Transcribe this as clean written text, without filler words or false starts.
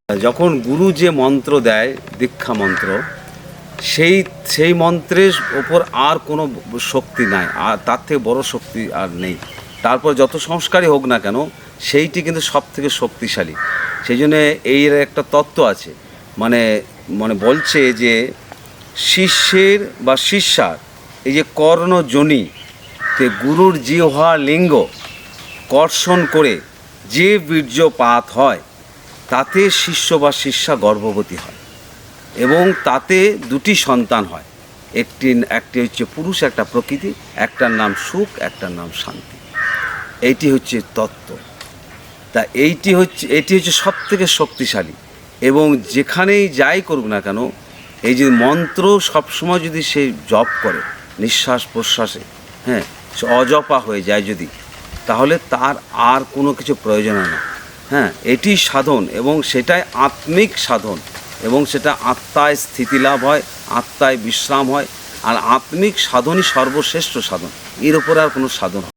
যখন গুরু যে মন্ত্র দেয় দীক্ষা মন্ত্র, সেই মন্ত্রের ওপর আর কোনো শক্তি নাই, আর তার থেকে বড় শক্তি আর নেই। তারপর যত সংস্কারই হোক না কেন, সেইটি কিন্তু সব থেকে শক্তিশালী। সেই জন্যে এর একটা তত্ত্ব আছে, মানে মানে বলছে যে শিষ্যের বা শিষ্যার এই যে কর্ণজনিতে গুরুর জিহ্বা লিঙ্গ কর্ষণ করে যে বীর্যপাত হয়, তাতে শিষ্য বা শিষ্যা গর্ভবতী হয় এবং তাতে দুটি সন্তান হয়। একটি হচ্ছে পুরুষ, একটা প্রকৃতি, একটার নাম সুখ, একটার নাম শান্তি। এইটি হচ্ছে তত্ত্ব। তা এটি হচ্ছে সব থেকে শক্তিশালী। এবং যেখানেই যাই করুক না কেন, এই যে মন্ত্র সবসময় যদি সে জপ করে নিঃশ্বাস প্রশ্বাসে, হ্যাঁ, সে অজপা হয়ে যায় যদি, তাহলে তার আর কোনো কিছু প্রয়োজন হয় না। হ্যাঁ, এটি সাধন এবং সেটাই আত্মিক সাধন, এবং সেটা আত্মায় স্থিতিলাভ হয়, আত্মায় বিশ্রাম হয়। আর আত্মিক সাধনই সর্বশ্রেষ্ঠ সাধন, এর ওপরে আর কোনো সাধন হয় না।